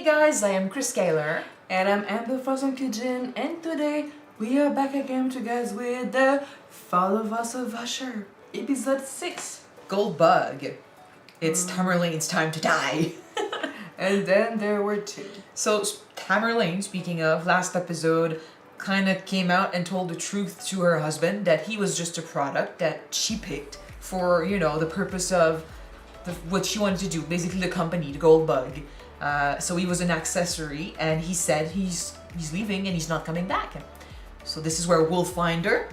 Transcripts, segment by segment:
guys, I am Chris Kaler. And I'm Amber from Kyuujin, and today we are back again to guys with the Fall of Us of Usher, episode 6. Goldbug. It's Tamarlane's time to die. And then there were 2. So Tamarlane, speaking of, last episode kind of came out and told the truth to her husband that he was just a product that she picked for, you know, the purpose of what she wanted to do, basically the company, the Goldbug. So he was an accessory, and he said he's leaving and he's not coming back. So this is where we'll find her,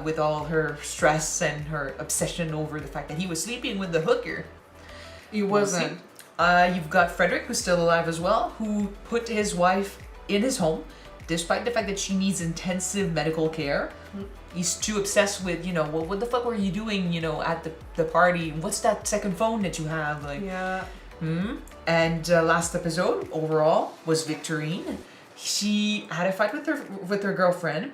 with all her stress and her obsession over the fact that he was sleeping with the hooker. He wasn't. You've got Frederick, who's still alive as well, who put his wife in his home, despite the fact that she needs intensive medical care. He's too obsessed with, you know, well, what the fuck were you doing, you know, at the party? What's that second phone that you have? Like, Yeah. And last episode, overall, was Victorine. She had a fight with her girlfriend.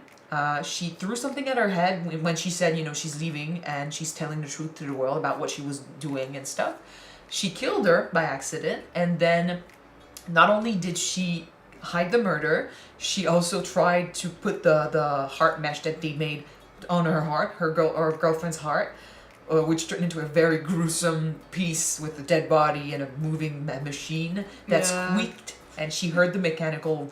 She threw something at her head when she said, you know, she's leaving and she's telling the truth to the world about what she was doing and stuff. She killed her by accident, and then not only did she hide the murder, she also tried to put the heart mesh that they made on her heart, her girlfriend's heart, which turned into a very gruesome piece with a dead body and a moving machine that squeaked, and she heard the mechanical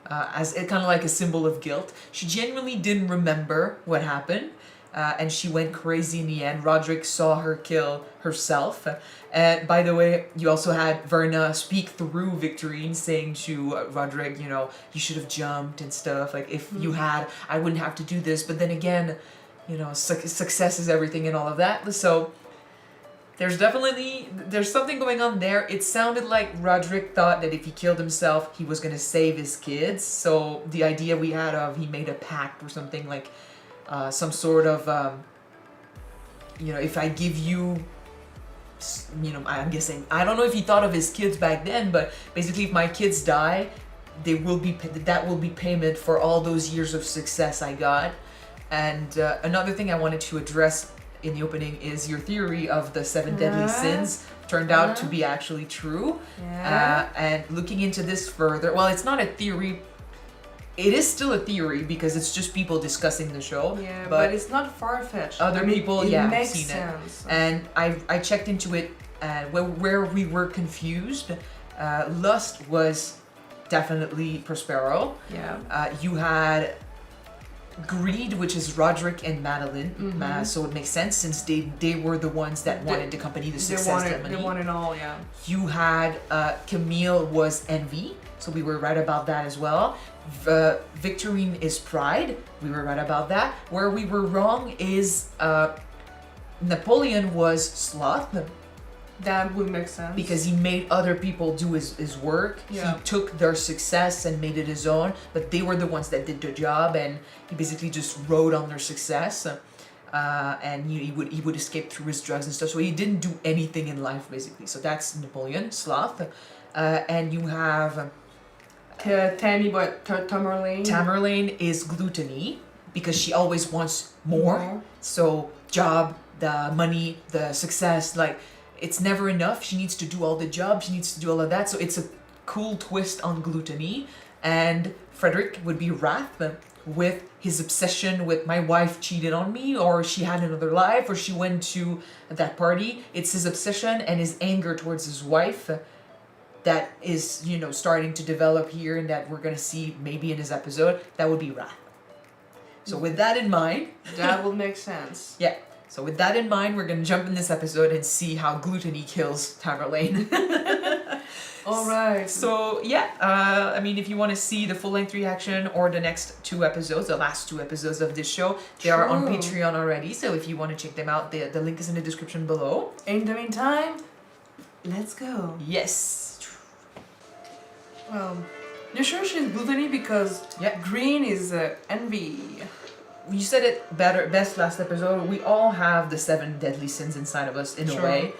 as it kind of like a symbol of guilt. She genuinely didn't remember what happened. And she went crazy in the end. Roderick saw her kill herself. And by the way, you also had Verna speak through Victorine, saying to Roderick, you know, you should have jumped and stuff. Like, if you had, I wouldn't have to do this. But then again, you know, success is everything and all of that. So there's something going on there. It sounded like Roderick thought that if he killed himself, he was going to save his kids. So the idea we had of he made a pact or something like, some sort of, you know, if I give you, you know, I'm guessing, I don't know if he thought of his kids back then, but basically if my kids die, that will be payment for all those years of success I got. And another thing I wanted to address in the opening is your theory of the 7 deadly sins turned out to be actually true. And looking into this further, well, it's not a theory. It is still a theory because it's just people discussing the show. Yeah, but it's not far-fetched. Other people, it have makes seen sense. it. And I checked into it, where we were confused. Lust was definitely Prospero. Yeah. You had greed, which is Roderick and Madeline. So it makes sense since they were the ones that wanted the company to success. They wanted all, yeah. You had Camille was envy. So we were right about that as well. Victorine is pride. We were right about that. Where we were wrong is Napoleon was sloth. That would make sense. Because he made other people do his work. Yeah. He took their success and made it his own. But they were the ones that did the job, and he basically just rode on their success. And he would escape through his drugs and stuff. So he didn't do anything in life, basically. So that's Napoleon, sloth. And you have Tammy, but Tamarlane. Tamarlane is gluttony because she always wants more. So job, the money, the success, like it's never enough. She needs to do all the jobs. She needs to do all of that. So it's a cool twist on gluttony. And Frederick would be wrath with his obsession with my wife cheated on me, or she had another life, or she went to that party. It's his obsession and his anger towards his wife that is, you know, starting to develop here, and that we're gonna see maybe in his episode. That would be wrath. So with that in mind, that will make sense. Yeah. So with that in mind, we're gonna jump in this episode and see how gluttony kills Tamarlane. All right. So yeah, I mean, if you want to see the full-length reaction or the next 2 episodes, the last 2 episodes of this show, they are on Patreon already. So if you want to check them out, the link is in the description below. In the meantime, let's go. Yes. You sure she's gluttony because green is envy. You said it best last episode. We all have the 7 deadly sins inside of us in a way.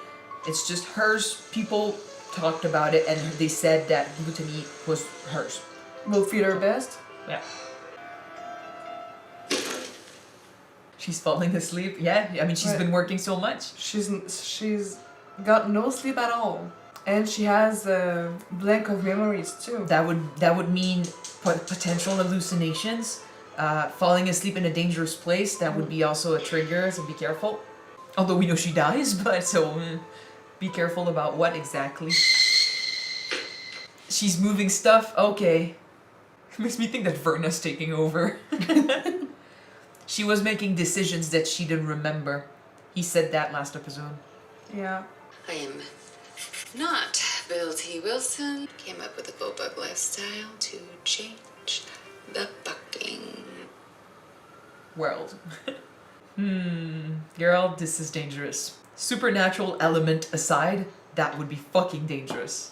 It's just hers. People talked about it and they said that gluttony was hers. We'll feed her best. Yeah. She's falling asleep. Yeah, I mean she's been working so much. She's got no sleep at all. And she has a blank of memories too. That would mean potential hallucinations. Falling asleep in a dangerous place, that would be also a trigger, so be careful. Although we know she dies, but so be careful about what exactly. She's moving stuff, okay. Makes me think that Verna's taking over. She was making decisions that she didn't remember. He said that last episode. Yeah. I am not Bill T. Wilson. Came up with a Goldbug lifestyle to change the fucking world. Girl, this is dangerous. Supernatural element aside, that would be fucking dangerous.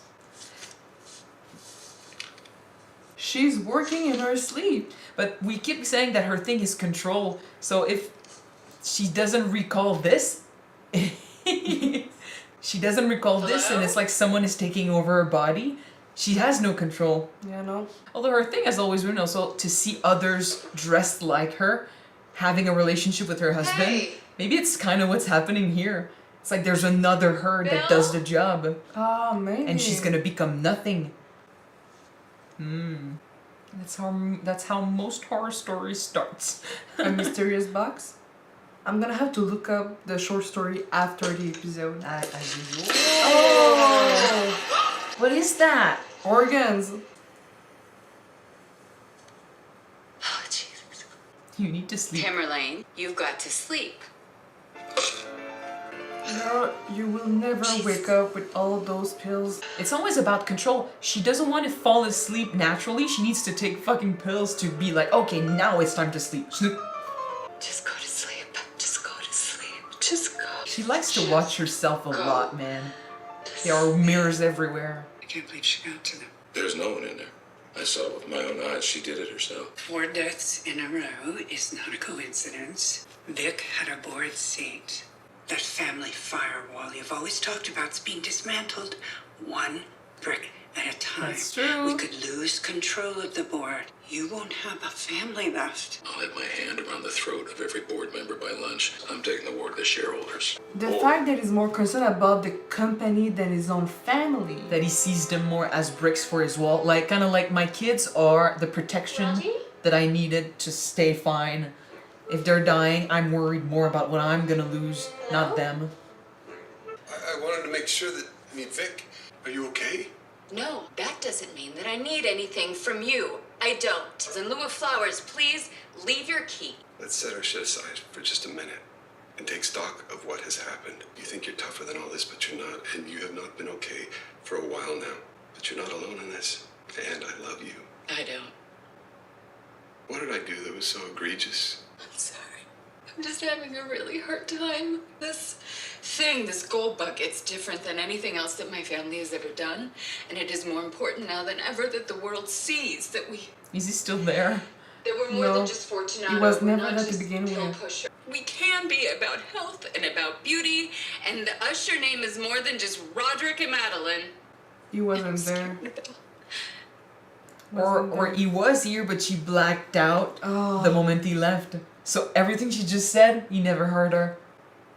She's working in her sleep. But we keep saying that her thing is control, so if she doesn't recall this, she doesn't recall this and it's like someone is taking over her body, she has no control. Yeah, no. Although her thing has always been also to see others dressed like her, having a relationship with her husband. Hey. Maybe it's kind of what's happening here. It's like there's another her that does the job. Oh, maybe. And she's gonna become nothing. That's how most horror stories starts. A mysterious box? I'm gonna have to look up the short story after the episode. As usual. Oh! What is that? Organs. Oh, Jesus. You need to sleep. Tamarlane, you've got to sleep. No, you will never wake up with all those pills. It's always about control. She doesn't want to fall asleep naturally. She needs to take fucking pills to be like, okay, now it's time to sleep. Just go to sleep. Just go to sleep. Just go. She likes to watch herself a lot, man. There are mirrors everywhere. I can't believe she got to them. There's no one in there. I saw it with my own eyes. She did it herself. 4 deaths in a row is not a coincidence. Vic had a board seat. That family firewall you've always talked about's being dismantled, 1 brick at a time. That's true. We could lose control of the board. You won't have a family left. I'll have my hand around the throat of every board member by lunch. I'm taking the ward of the shareholders. The fact that he's more concerned about the company than his own family. That he sees them more as bricks for his wall. Like, kind of like my kids are the protection that I needed to stay fine. If they're dying, I'm worried more about what I'm gonna lose, not them. I wanted to make sure that... Vic, are you okay? No, that doesn't mean that I need anything from you. I don't. In lieu of flowers, please leave your key. Let's set our shit aside for just a minute and take stock of what has happened. You think you're tougher than all this, but you're not. And you have not been okay for a while now. But you're not alone in this. And I love you. I don't. What did I do that was so egregious? I'm sorry. I'm just having a really hard time. This thing, this Goldbug, it's different than anything else that my family has ever done. And it is more important now than ever that the world sees that we... Is he still there? That we're more No, than just Fortunato. he was We're never not there to just begin pill with. pusher. We can be about health and about beauty. And the Usher name is more than just Roderick and Madeline. He wasn't there. Or he was here, but she blacked out Oh. the moment he left. So everything she just said, he never heard her.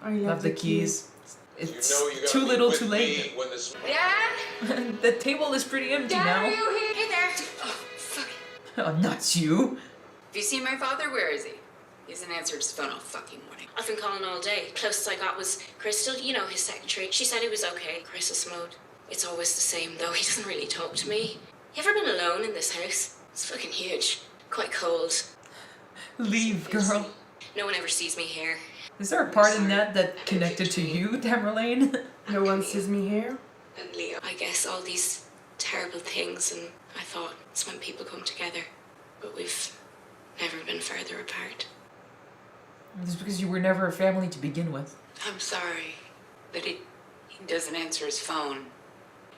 I Love the keys. It's You gotta too be little, with too late. me when this... Dad? The table is pretty empty Dad, now. are you here? Hey there. Oh, fuck. Oh, not you. Have you seen my father? Where is he? He hasn't answered his phone all fucking morning. I've been calling all day. Closest I got was Crystal, you know, his secretary. She said he was okay. Crisis mode. It's always the same, though. He doesn't really talk to me. You ever been alone in this house? It's fucking huge. Quite cold. Leave, girl. No one ever sees me here. Is there a part in that connected to you, Tamarlane? No one sees me here. And Leo. I guess all these terrible things, and I thought it's when people come together. But we've never been further apart. It's because you were never a family to begin with. I'm sorry that he doesn't answer his phone.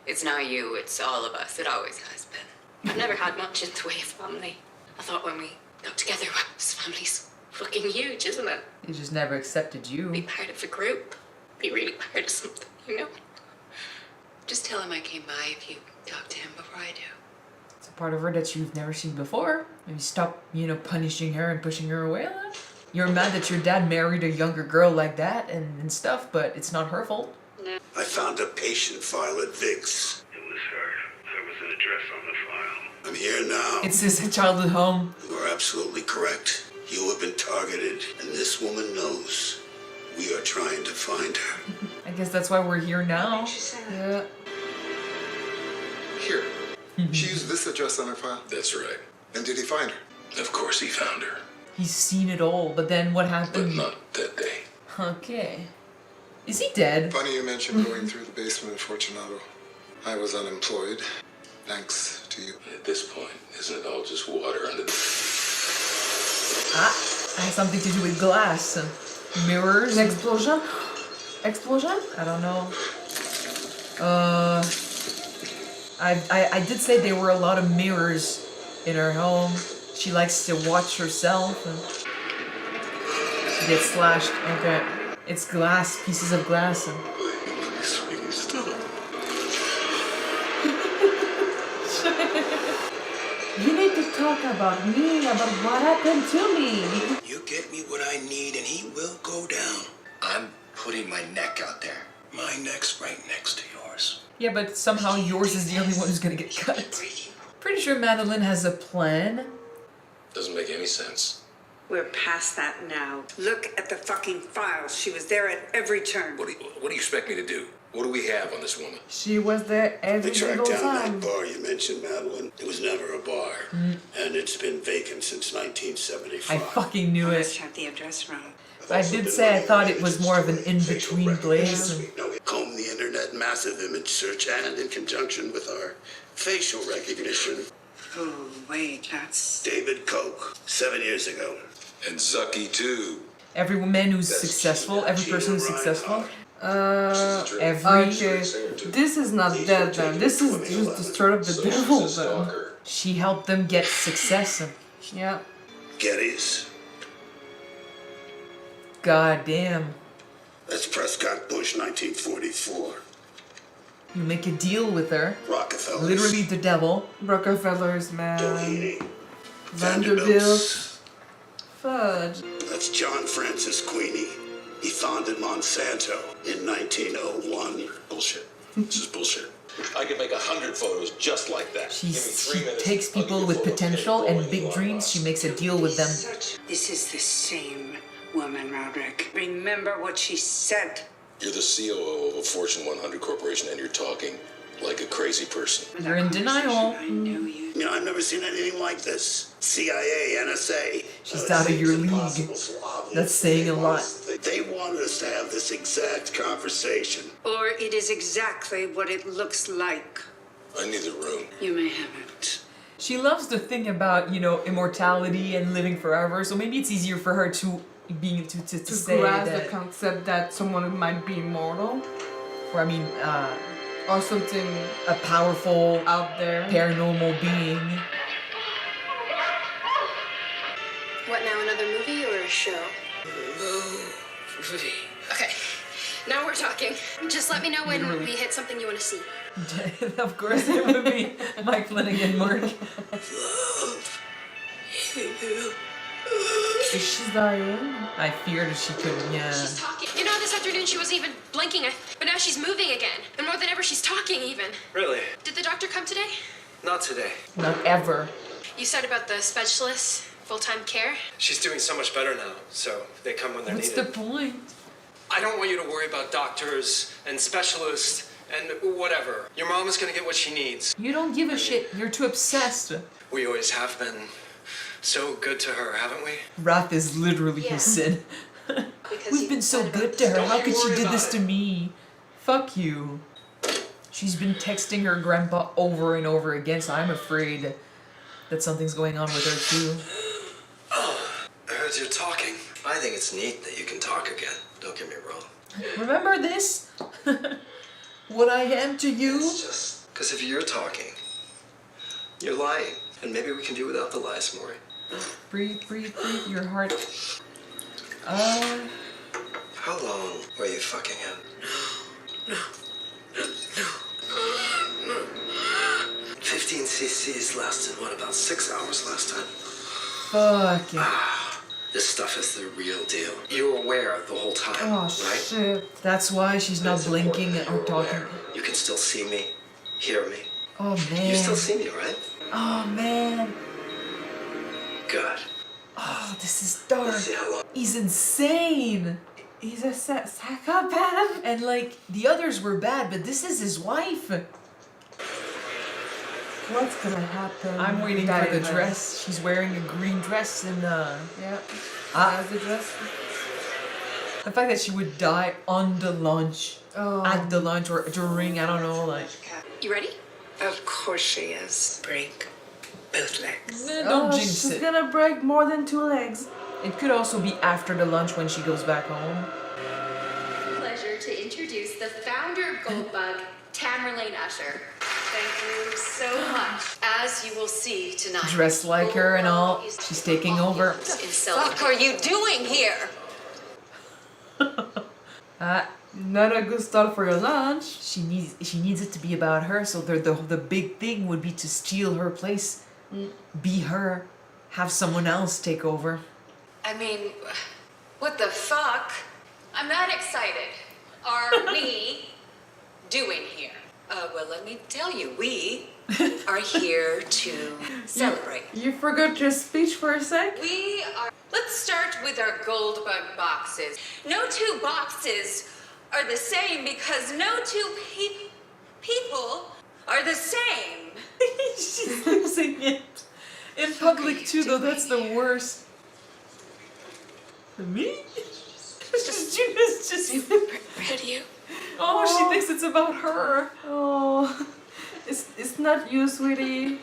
It's not you, it's all of us. It always has been. I've never had much in the way of family. I thought when we got together, well, this family's fucking huge, isn't it? He just never accepted Be you. part of a group. Be really part of something, you know? Just tell him I came by if you talk to him before I do. It's a part of her that you've never seen before. Maybe stop, punishing her and pushing her away a lot. You're mad that your dad married a younger girl like that and stuff, but it's not her fault. I I found a patient file at Vic's. It was her. There was an address on the file. I'm here now. It's his childhood home. You are absolutely correct. You have been targeted, and this woman knows. We are trying to find her. I guess that's why we're here now. Yeah. Here. She used this address on her file. That's right. And did he find her? Of course he found her. He's seen it all, but then what But happened? not that day. Okay. Is he dead? Funny you mentioned going through the basement of Fortunato. I was unemployed, thanks to you. At this point, isn't it all just water under the... Ah, it has something to do with glass. Mirrors. An explosion? Explosion? I don't know. I did say there were a lot of mirrors in her home. She likes to watch herself. And she gets slashed. Okay. It's glass, pieces of glass. And Please, stop. You need to talk about me, about what happened to me. You get me what I need, and he will go down. I'm putting my neck out there. My neck's right next to yours. yeah, but somehow yours is the only one who's gonna get cut. Pretty sure Madeline has a plan. Doesn't make any sense. We're past that now. Look at the fucking files. She was there at every turn. What do you expect me to do? What do we have on this woman? She was there I every tracked single down time. that bar you mentioned, Madeline. It was never a bar. And it's been vacant since 1975. I fucking knew Must it. have the address wrong. I've I also did been say I running thought it images was more of an for facial in-between place. recognition. No, comb the internet, massive image search, and in conjunction with our facial recognition, Oh, wait, that's... David Koch, 7 years ago. And Zucky, too. Every man who's That's successful, every person who's successful, every... Okay. This is not dead then. This is just the start of the So devil she's a then. stalker. She helped them get success. Yeah. Gettys. God damn. That's Prescott Bush, 1944. You make a deal with her. Rockefellers. Literally the devil. Rockefellers, man. Doheny. Vanderbilt. Fudge. That's John Francis Queenie. He founded Monsanto in 1901. Bullshit. This is bullshit. I could make 100 photos just like that. Give me 3 She minutes, takes I'll give people you a with photo potential tape and going big along dreams. us. She makes a deal with them. This is the same woman, Roderick. Remember what she said. You're the COO of a Fortune 100 corporation and you're talking like a crazy person. You're in denial. I knew you. You know, I've never seen anything like this. CIA, NSA. She's It out of seems your impossible, league. so obvious. That's saying a lot. They wanted us to have this exact conversation. Or it is exactly what it looks like. I need the room. You may have it. She loves the thing about, you know, immortality and living forever, so maybe it's easier for her to being to To say grasp the that, concept that someone might be immortal or I mean, or something a powerful out there. paranormal being. What now, another movie or a show? Okay, now we're talking. Just let me know when Literally. we hit something you want to see. Of course it would be Mike Flanagan, Mark. Is she dying? I feared she couldn't, yeah. She's talking. You know, this afternoon she wasn't even blinking, but now she's moving again. And more than ever, she's talking even. Really? Did the doctor come today? Not today. Not ever. You said about the specialist, full-time care? She's doing so much better now, so they come when they're What's the needed. point? I don't want you to worry about doctors and specialists and whatever. Your mom is gonna get what she needs. You don't give a shit. You're too obsessed. We always have been so good to her, haven't we? Wrath is literally Yeah. his sin. Because We've you been so said good about to her. Don't How you could she worry do about this it. to me? Fuck you. She's been texting her grandpa over and over again, so I'm afraid that something's going on with her too. I heard you talking. I think it's neat that you can talk again. Don't get me wrong. Remember this? What I am to you? It's just because if you're talking, you're lying. And maybe we can do without the lies, Maury. Breathe, breathe, breathe. Your heart. How long were you fucking him? 15 cc's lasted, what, about 6 hours last time? Fuck. This stuff is the real deal. You were aware the whole time, Oh, right? shit. That's why she's not It's important blinking that or you're talking. aware. You can still see me, hear me. Oh man. You still see me, right? Oh man. Good. Oh, this is dark. Let's see how long. He's insane. He's a psychopath. And like the others were bad, but this is his wife. What's gonna happen? I'm waiting That for the event? dress. She's wearing a green dress and Yeah. Ah. That's the dress. the fact that she would die on the launch, Oh. at the launch or during, I don't know, like. You ready? Of course she is. Break both legs. Don't jinx she's it. gonna break more than 2 legs. It could also be after the lunch when she goes back home. Pleasure to introduce the founder of Goldbug, Tamarlane Usher. Thank you so much. As you will see tonight. Dressed like her and all. She's taking over. What the fuck are you doing here? Not a good start for your lunch. She needs it to be about her, so the big thing would be to steal her place. Be her. Have someone else take over. I mean, what the fuck? I'm not excited. Are we doing here? Well, let me tell you, we are here to celebrate. You forgot your speech for a sec? We are. Let's start with our Goldbug boxes. No 2 boxes are the same because no 2 people are the same. She's losing it. In public too, though, that's the worst. Me? She's just. Ready? Oh, she thinks it's about her. Oh, it's not you, sweetie.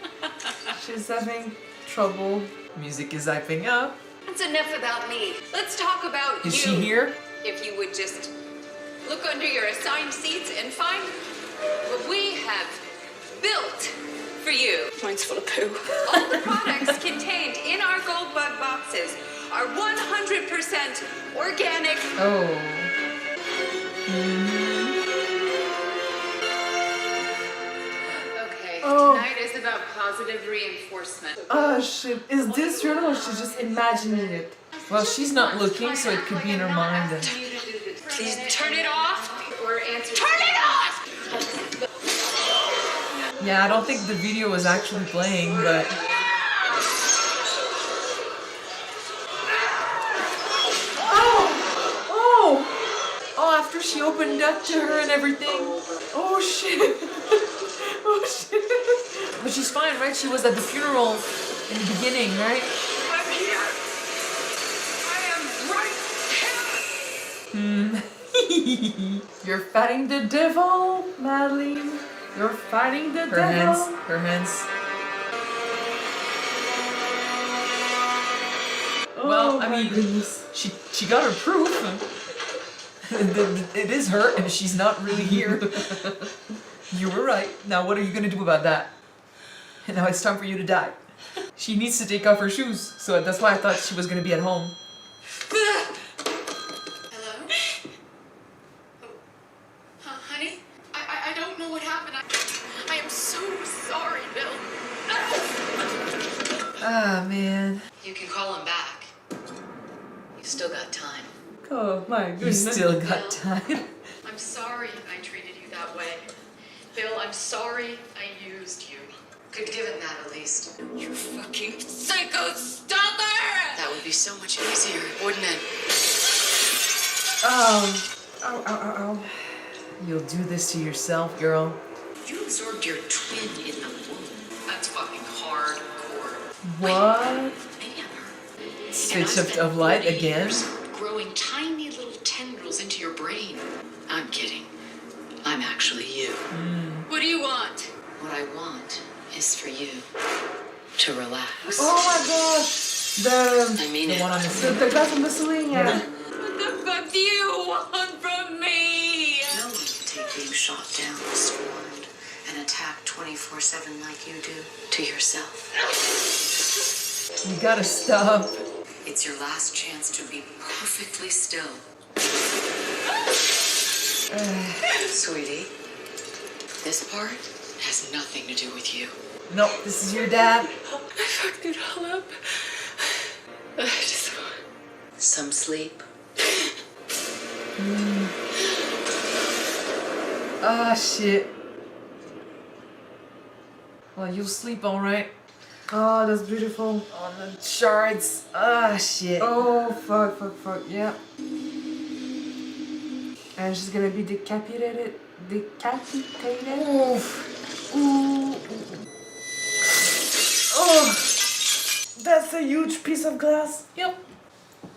She's having trouble. Music is hyping up. That's enough about me. Let's talk about you. Is she here? If you would just look under your assigned seats and find what we have built for you. Mine's full of poo. All the products contained in our Goldbug boxes are 100% organic. Oh. Okay, Oh. tonight is about positive reinforcement. Oh shit, is this real or she's just imagining it? Well, she's not looking, so it could be in her mind. And Please turn it off or answer. Turn it off! yeah, I don't think the video was actually playing, but. Oh, after she opened up to her and everything. Oh shit. Oh shit. But she's fine, right? She was at the funeral in the beginning, right? I'm here. I am right here. You're fighting the devil, Madeline. You're fighting the Her devil. hands. Her hands. Oh, Well, I my mean, goodness. she got her proof. It is her, and she's not really here. You were right. Now what are you gonna do about that? And now it's time for you to die. She needs to take off her shoes, so that's why I thought she was gonna be at home. Hello? Honey? I don't know what happened. I am so sorry, Bill. Ah, man. You can call him back. You've still got time. Oh my You goodness. still got time. I'm sorry I treated you that way. Bill, I'm sorry I used you. Could give him that at least. You fucking psycho stalker! That would be so much easier, wouldn't it? Ow, ow, ow, ow. You'll do this to yourself, girl. You absorbed your twin in the womb. That's fucking hardcore. What? Maybe I'm her. Switch of light again. Growing tiny little tendrils into your brain. I'm kidding. I'm actually you. What do you want? What I want is for you to relax. Oh my gosh. The I mean The one on the the guy from the ceiling, yeah. What the fuck do you want from me? No one can take being shot down, swarmed, and attacked 24/7 like you do to yourself. You gotta stop. It's your last chance to be perfectly still. Sweetie, this part has nothing to do with you. Nope, this is your dad. I fucked it all up. I just some sleep. Ah, shit. Well, you'll sleep alright. Oh, that's beautiful. On the shards. Ah, shit. Oh, fuck, yeah. And she's gonna be decapitated. Oof. Ooh. Oh, that's a huge piece of glass. Yep.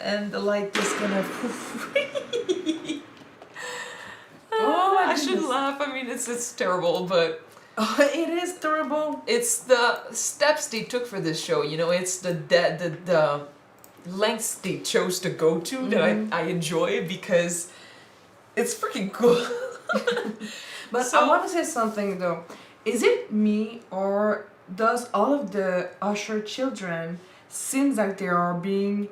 And the light is gonna. Oh my I shouldn't goodness. laugh. I mean, it's terrible, but Oh, it is terrible. it's the steps they took for this show. You know, it's the lengths they chose to go to that I enjoy because it's freaking cool. But So- I want to say something though. Is it me or does all of the Usher children seems like they are being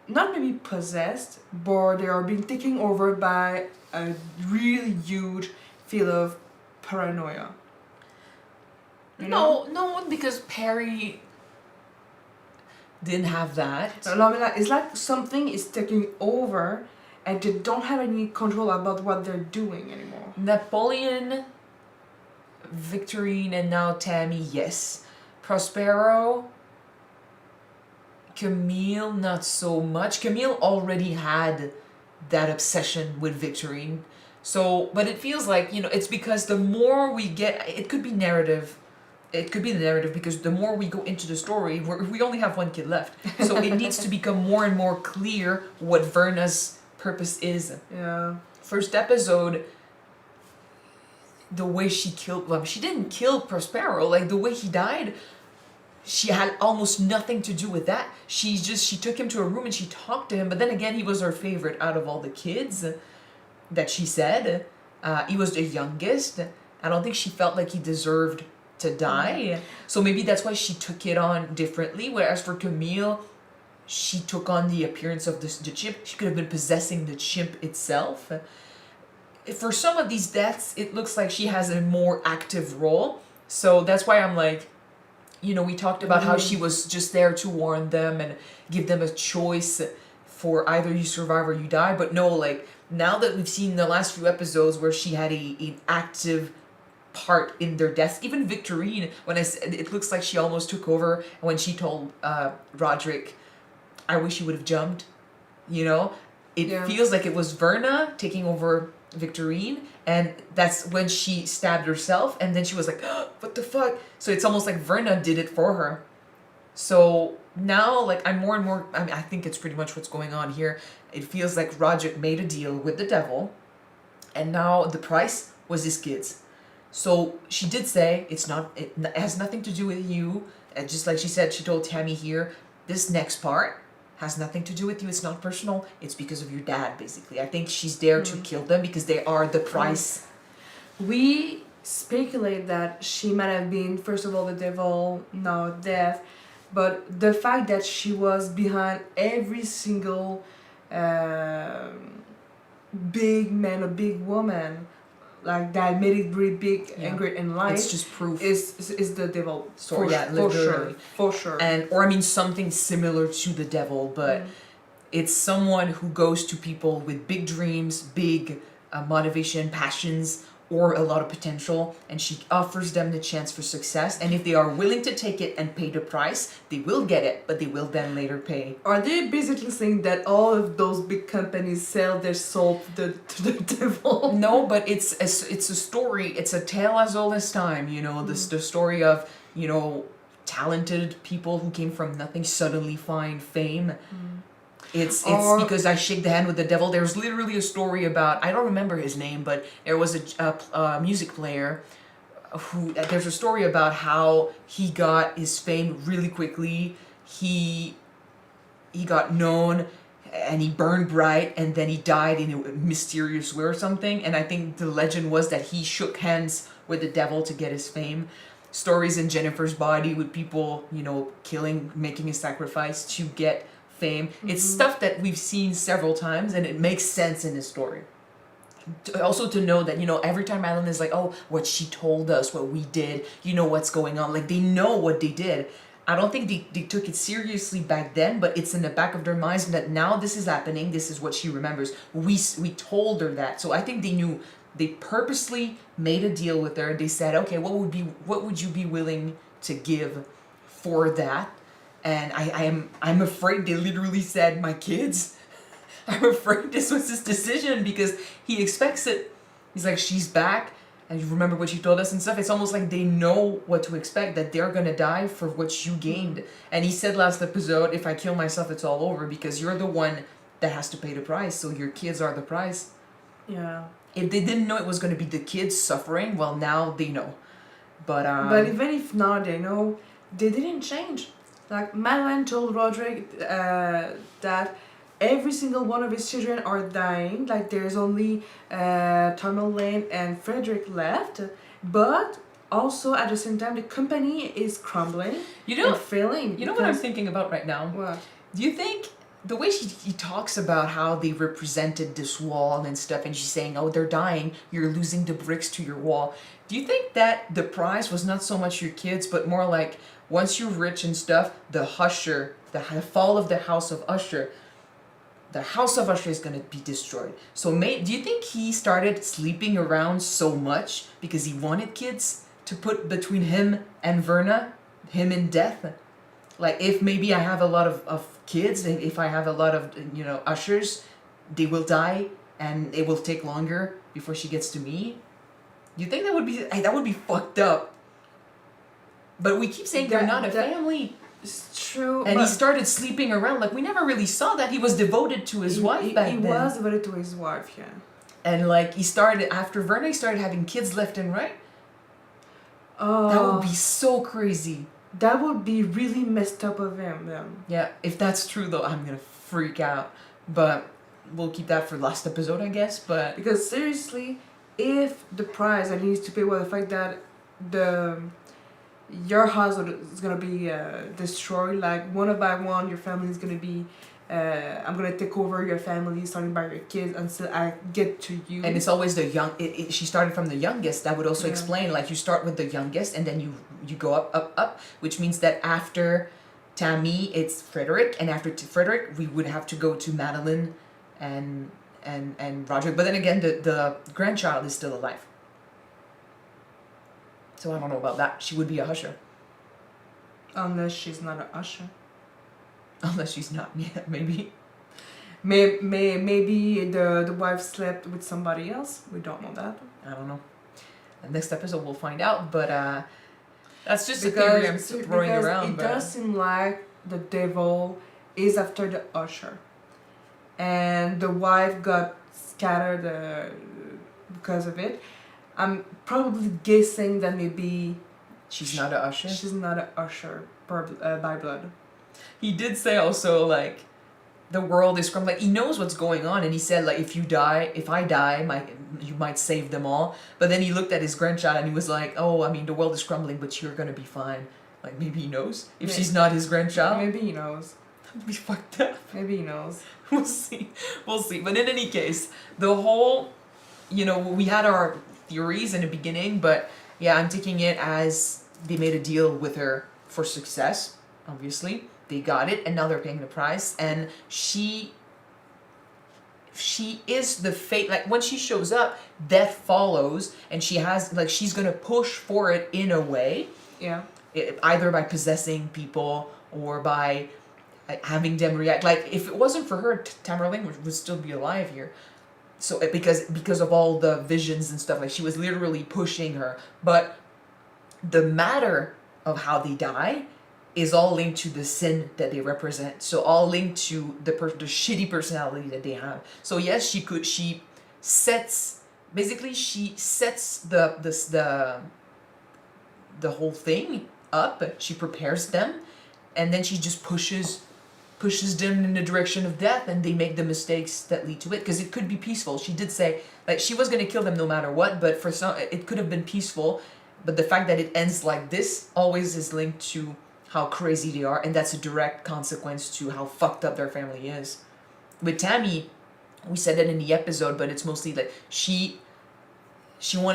not maybe possessed, but they are being taken over by a really huge feel of paranoia? You know? No, because Perry didn't have that. No, I mean, like, it's like something is taking over and they don't have any control about what they're doing anymore. Napoleon, Victorine, and now Tammy, yes. Prospero, Camille, not so much. Camille already had that obsession with Victorine. So, but it feels like, you know, it's because the more we get, it could be narrative. It could be the narrative because the more we go into the story, we only have one kid left. So it needs to become more and more clear what Verna's purpose is. Yeah. First episode, the way she killed, well, she didn't kill Prospero, like the way he died, she had almost nothing to do with that. She took him to a room and she talked to him, but then again, he was her favorite out of all the kids that she said. He was the youngest. I don't think she felt like he deserved to die. So maybe that's why she took it on differently. Whereas for Camille, she took on the appearance of the chimp. She could have been possessing the chimp itself. For some of these deaths, it looks like she has a more active role. So that's why I'm like, you know, we talked about how she was just there to warn them and give them a choice for either you survive or you die. But no, like, now that we've seen the last few episodes where she had an active part in their deaths, even Victorine, when I said it looks like she almost took over when she told Roderick, I wish you would have jumped, you know? It feels like it was Verna taking over Victorine, and that's when she stabbed herself, and then she was like, oh, what the fuck? So it's almost like Verna did it for her. So now, like, I'm more and more, I mean, I think it's pretty much what's going on here. It feels like Roderick made a deal with the devil, and now the price was his kids. So she did say it has nothing to do with you. And just like she said, she told Tammy here, this next part has nothing to do with you. It's not personal. It's because of your dad, basically. I think she's there to kill them because they are the price. We speculate that she might have been, first of all, the devil, now death. But the fact that she was behind every single big man or big woman, like that made it really big and great in life. It's just proof. Is the devil. For sure. For sure. Or I mean something similar to the devil, but it's someone who goes to people with big dreams, big motivation, passions, or a lot of potential, and she offers them the chance for success. And if they are willing to take it and pay the price, they will get it, but they will then later pay. Are they basically saying that all of those big companies sell their soul to the devil? No, but it's a story. It's a tale as old as time. You know, the story of, you know, talented people who came from nothing suddenly find fame. It's because I shake the hand with the devil. There's literally a story about, I don't remember his name, but there was a music player who, there's a story about how he got his fame really quickly. He got known and he burned bright and then he died in a mysterious way or something. And I think the legend was that he shook hands with the devil to get his fame. Stories in Jennifer's Body with people, you know, making a sacrifice to get fame. It's stuff that we've seen several times and it makes sense in this story. Also to know that, you know, every time Alan is like, oh, what she told us, what we did, you know what's going on. Like, they know what they did. I don't think they took it seriously back then, but it's in the back of their minds that now this is happening. This is what she remembers. We told her that, so I think they knew. They purposely made a deal with her. They said, okay, what would you be willing to give for that? And I'm afraid they literally said, my kids. I'm afraid this was his decision because he expects it. He's like, she's back. And you remember what you told us and stuff. It's almost like they know what to expect, that they're gonna die for what you gained. And he said last episode, if I kill myself, it's all over because you're the one that has to pay the price. So your kids are the price. Yeah. If they didn't know it was gonna be the kids suffering, well, now they know. But even if now they know, they didn't change. Like Madeline told Roderick that every single one of his children are dying. Like there's only Tamarlane and Frederick left, but also at the same time the company is crumbling. And failing. You know what I'm thinking about right now? What? Do you think the way he talks about how they represented this wall and stuff, and she's saying, "Oh, they're dying. You're losing the bricks to your wall." Do you think that the prize was not so much your kids, but more like once you're rich and stuff, the fall of the house of Usher. The house of Usher is going to be destroyed. So do you think he started sleeping around so much because he wanted kids to put between him and Verna, him and death? Like if maybe I have a lot of kids, if I have a lot of, Ushers, they will die and it will take longer before she gets to me. You think that would be fucked up? But we keep saying they're not a family. It's true. And he started sleeping around. Like, we never really saw that. He was devoted to his wife back then. He was devoted to his wife, yeah. And, like, after Verna, he started having kids left and right. That would be so crazy. That would be really messed up of him, then. Yeah, if that's true, though, I'm gonna freak out. But we'll keep that for last episode, I guess. But because, seriously, if the price that he needs to pay was the fact that your house is gonna be destroyed, like one by one your family is gonna be I'm gonna take over your family starting by your kids until I get to you. And it's always the young, she started from the youngest. That would also explain, like, you start with the youngest and then you go up, which means that after Tammy it's Frederick, and after Frederick we would have to go to Madeline and Roderick. But then again, the grandchild is still alive. So I don't know about that. She would be a Usher. Unless she's not an Usher. Unless she's not, yeah, maybe. Maybe the wife slept with somebody else. We don't know that. I don't know. The next episode we'll find out, but that's just a theory I'm throwing around. It does seem like the devil is after the Usher. And the wife got scattered because of it. I'm probably guessing that maybe she's not a Usher. She's not a Usher by blood. He did say also, like, the world is crumbling. Like, he knows what's going on, and he said, like, if I die, you might save them all. But then he looked at his grandchild and he was like, oh, I mean, the world is crumbling, but you're gonna be fine. Like, maybe he knows if she's not his grandchild. Maybe he knows. That'd be fucked up. Maybe he knows. We'll see. But in any case, the whole, we had our theories in the beginning, but yeah, I'm taking it as they made a deal with her for success. Obviously, they got it, and now they're paying the price. And she is the fate. Like, when she shows up, death follows, and she's gonna push for it in a way. Yeah. Either by possessing people or by having them react. Like, if it wasn't for her, Tamarlane would still be alive here. So because of all the visions and stuff, like, she was literally pushing her. But the matter of how they die is all linked to the sin that they represent. So all linked to the shitty personality that they have. So yes, she sets the whole thing up. She prepares them, and then she just pushes them in the direction of death, and they make the mistakes that lead to it, because it could be peaceful. She did say, like, she was going to kill them no matter what, but for some it could have been peaceful. But the fact that it ends like this always is linked to how crazy they are, and that's a direct consequence to how fucked up their family is. With Tammy, we said that in the episode, but it's mostly that she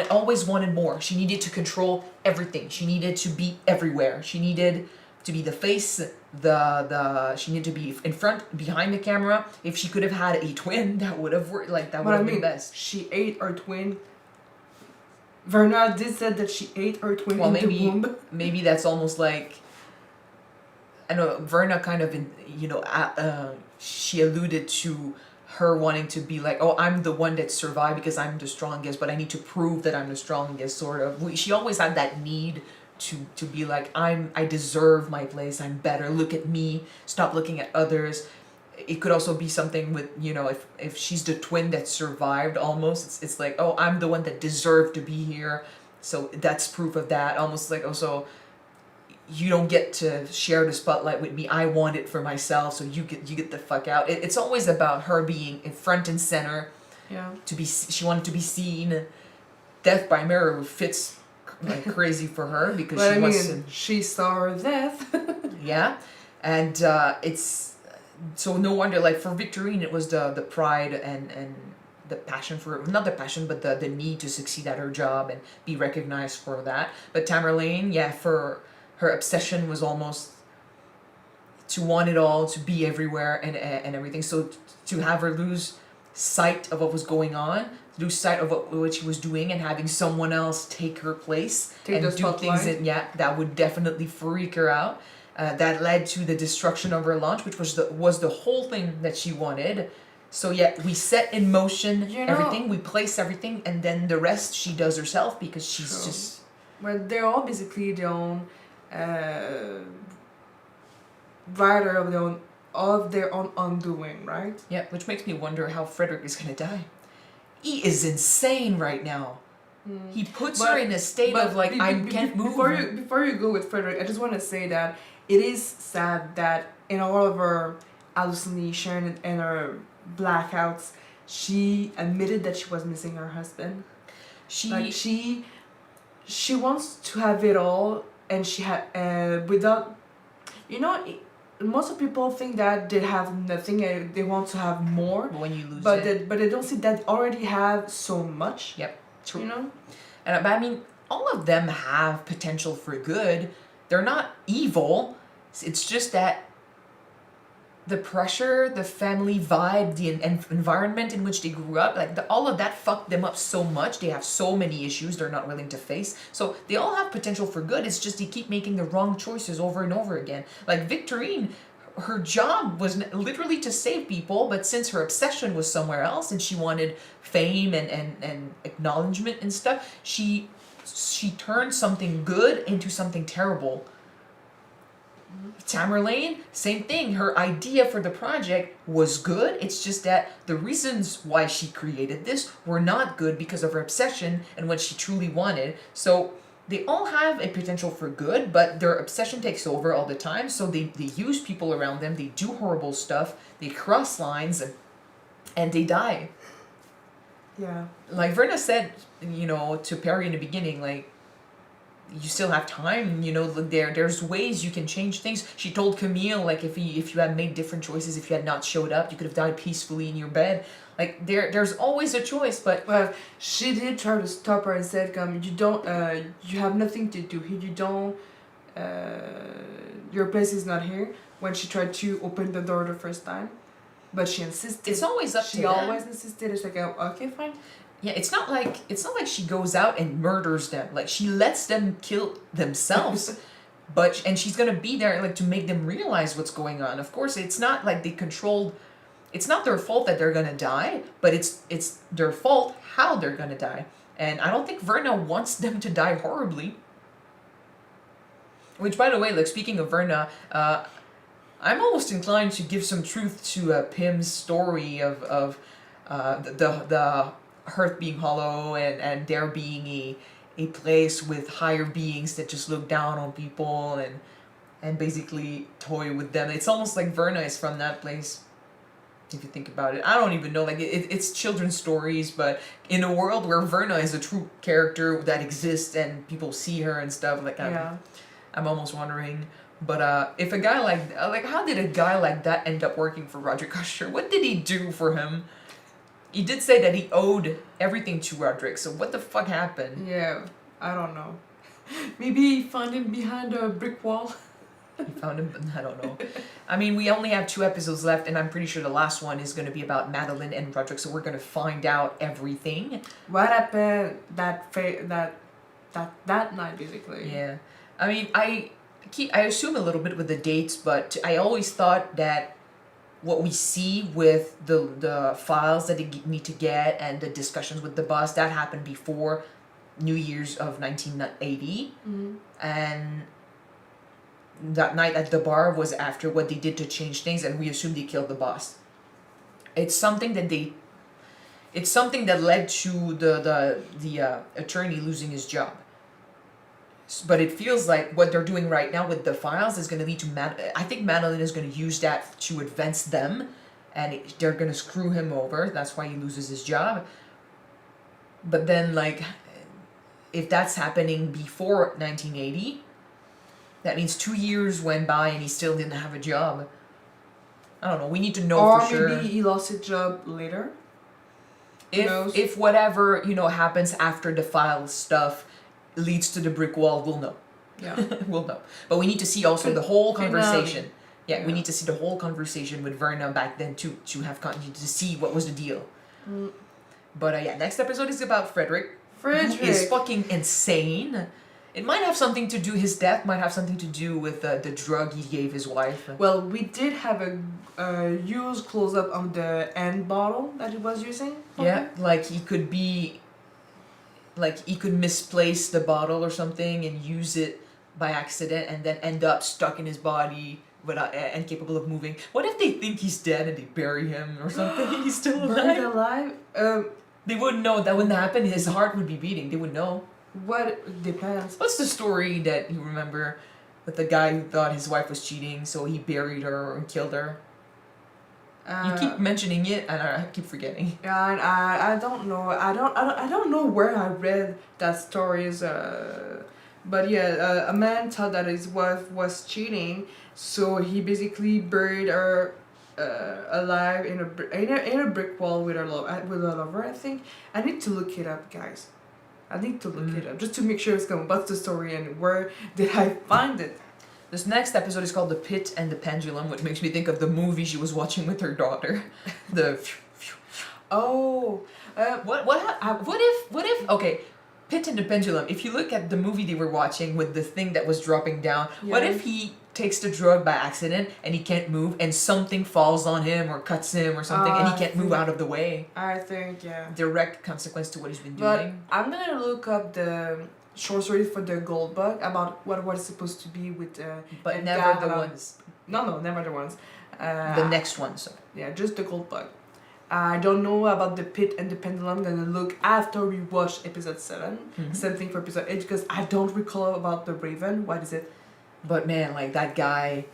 always wanted more. She needed to control everything. She needed to be everywhere. She needed to be the face, she needed to be in front, behind the camera. If she could have had a twin, that would have worked. Like that would have been best. She ate her twin. Verna did said that she ate her twin Well, in the womb. maybe that's almost like. I know Verna kind of, she alluded to her wanting to be like, oh, I'm the one that survived because I'm the strongest, but I need to prove that I'm the strongest, sort of. She always had that need to be like, I deserve my place, I'm better, look at me, stop looking at others. It could also be something with, if she's the twin that survived almost, it's like, oh, I'm the one that deserved to be here, so that's proof of that. Almost like, also, you don't get to share the spotlight with me, I want it for myself, so you get the fuck out. It's always about her being in front and center. Yeah. She wanted to be seen. Death by mirror fits like crazy for her because she saw her death. Yeah, and it's so no wonder, like for Victorine it was the pride and the passion for, not the passion, but the need to succeed at her job and be recognized for that. But Tamarlane, yeah, for her obsession was almost to want it all, to be everywhere and everything. So to have her lose sight of what was going on, lose sight of what she was doing, and having someone else take her place and do things that would definitely freak her out. That led to the destruction of her launch, which was the whole thing that she wanted. So yeah, we set in motion everything, we place everything, and then the rest she does herself because she's just. Well, they're all basically their own writer of their own undoing, right? Yeah, which makes me wonder how Frederick is gonna die. He is insane right now. He puts her in a state of like, I can't move. Before you go with Frederick, I just want to say that it is sad that in all of her hallucination and her blackouts, she admitted that she was missing her husband. She wants to have it all, and she had without, most of people think that they have nothing and they want to have more. But when you lose but they don't see that they already have so much. Yep, true. And but I mean, all of them have potential for good. They're not evil. It's just that the pressure, the family vibe, the environment in which they grew up, like all of that fucked them up so much. They have so many issues they're not willing to face. So they all have potential for good. It's just they keep making the wrong choices over and over again. Like Victorine, her job was literally to save people, but since her obsession was somewhere else and she wanted fame and acknowledgement and stuff, she turned something good into something terrible. Tamarlane, same thing. Her idea for the project was good. It's just that the reasons why she created this were not good because of her obsession and what she truly wanted. So they all have a potential for good, but their obsession takes over all the time. So they use people around them. They do horrible stuff. They cross lines and they die. Yeah. Like Verna said, to Perry in the beginning, like, you still have time, there's ways you can change things. She told Camille, like, if you had made different choices, if you had not showed up, you could have died peacefully in your bed. Like, there's always a choice, but... Well, she did try to stop her and said, you have nothing to do here, your place is not here, when she tried to open the door the first time. But she insisted. It's always up to them. She always insisted. It's like, okay, fine. Yeah, it's not like she goes out and murders them. Like, she lets them kill themselves. And she's gonna be there, like, to make them realize what's going on. Of course, it's not like they controlled. It's not their fault that they're gonna die, but it's their fault how they're gonna die. And I don't think Verna wants them to die horribly. Which, by the way, like, speaking of Verna, I'm almost inclined to give some truth to Pym's story of the Earth being hollow and there being a place with higher beings that just look down on people and basically toy with them. It's almost like Verna is from that place, if you think about it. I don't even know, like, it's children's stories, but in a world where Verna is a true character that exists and people see her and stuff, like, I'm almost wondering. But if a guy like how did a guy like that end up working for Roderick Usher? What did he do for him? He did say that he owed everything to Roderick, so what the fuck happened? Yeah, I don't know. Maybe he found him behind a brick wall. He found him, I don't know. I mean, we only have 2 episodes left, and I'm pretty sure the last one is going to be about Madeline and Frederick, so we're going to find out everything. What happened that night, basically? Yeah. I mean, I assume a little bit with the dates, but I always thought that what we see with the files that they need to get and the discussions with the boss, that happened before New Year's of 1980. Mm-hmm. And that night at the bar was after what they did to change things, and we assume they killed the boss. It's something that led to the attorney losing his job. But it feels like what they're doing right now with the files is going to lead to I think Madeline is going to use that to advance them, and they're going to screw him over. That's why he loses his job. But then, like, if that's happening before 1980, that means 2 years went by and he still didn't have a job. I don't know. We need to know for sure. Or maybe he lost his job later. If whatever, happens after the file stuff leads to the brick wall, we'll know. Yeah. We'll know. But we need to see also the whole conversation. Yeah, we need to see the whole conversation with Verna back then to see what was the deal. Mm. But next episode is about Frederick. Frederick Who is fucking insane. It might have something to do, his death might have something to do with the drug he gave his wife. Well, we did have a used close-up on the end bottle that he was using. Yeah, like he could misplace the bottle or something and use it by accident and then end up stuck in his body without incapable of moving. What if they think he's dead and they bury him or something? He's still alive. Buried alive? They wouldn't know. That wouldn't happen. His heart would be beating. They would know. What depends. What's the story that you remember with the guy who thought his wife was cheating, so he buried her and killed her? You keep mentioning it, and I keep forgetting. Yeah, and I don't know. I don't know where I read that story. But yeah, a man thought that his wife was cheating, so he basically buried her alive in a brick wall with a lover. I think I need to look it up, guys. I need to look it up just to make sure it's going. What's the story and where did I find it? This next episode is called The Pit and the Pendulum, which makes me think of the movie she was watching with her daughter. What if okay, Pit and the Pendulum, if you look at the movie they were watching with the thing that was dropping down, what if he takes the drug by accident and he can't move and something falls on him or cuts him or something and he can't move out of the way? I think, yeah. Direct consequence to what he's been But doing. I'm gonna look up the short story for the Goldbug about what it's supposed to be with but never the ones. No, never the ones. The next ones. Yeah, just the Goldbug. I don't know about the Pit and the Pendulum. I'm gonna look after we watch episode 7. Mm-hmm. Same thing for episode 8 because I don't recall about the Raven. What is it? But man, like that guy,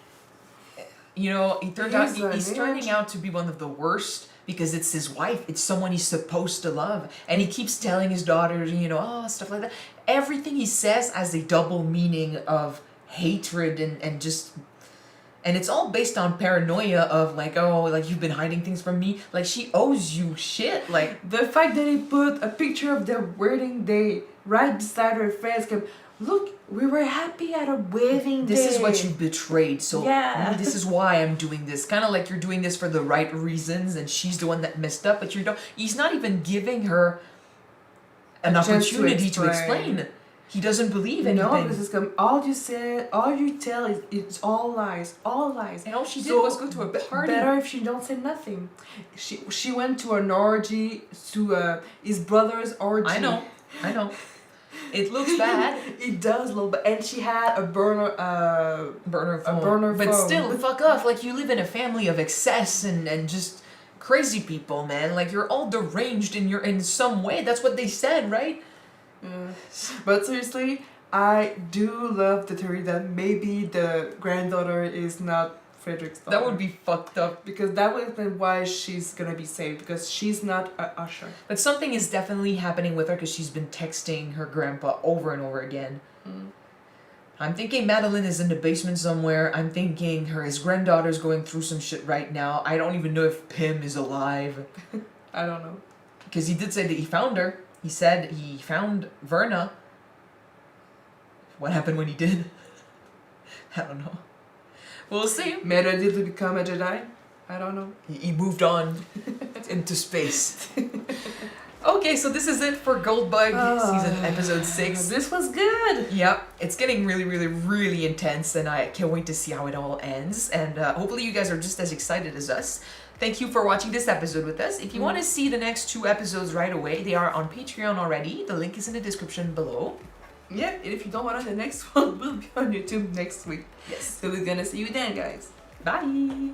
he's turning out to be one of the worst because it's his wife. It's someone he's supposed to love. And he keeps telling his daughters, stuff like that. Everything he says has a double meaning of hatred and just... And it's all based on paranoia of like, oh, like you've been hiding things from me. Like she owes you shit. Like the fact that he put a picture of their wedding day right beside her face. Look, we were happy at our wedding day. This is what you betrayed. So this is why I'm doing this. Kind of like you're doing this for the right reasons, and she's the one that messed up. But he's not even giving her an opportunity to explain. He doesn't believe anything. No, this is all you tell is it's all lies, all lies. And all she did was go to a party. Better if she don't say nothing. She went to an orgy, to his brother's orgy. I know. It looks bad. It does look bad. And she had a burner phone. But still, fuck off. Like, you live in a family of excess and just crazy people, man. Like, you're all deranged in some way. That's what they said, right? But seriously, I do love the theory that maybe the granddaughter is not Frederick's daughter. That would be fucked up. Because that would be why she's gonna be saved, because she's not a Usher. But something is definitely happening with her because she's been texting her grandpa over and over again. I'm thinking Madeline is in the basement somewhere. I'm thinking his granddaughter's going through some shit right now. I don't even know if Pim is alive. I don't know. Because he did say that he found her. He said he found Verna. What happened when he did? I don't know. We'll see. Made a deal to become a Jedi? I don't know. He moved on into space. Okay, so this is it for Goldbug season episode 6. This was good. Yep, it's getting really, really, really intense, and I can't wait to see how it all ends. And hopefully you guys are just as excited as us. Thank you for watching this episode with us. If you want to see the next 2 episodes right away, they are on Patreon already. The link is in the description below. Yeah, and if you don't want it, the next one will be on YouTube next week. Yes. So we're gonna see you then, guys. Bye!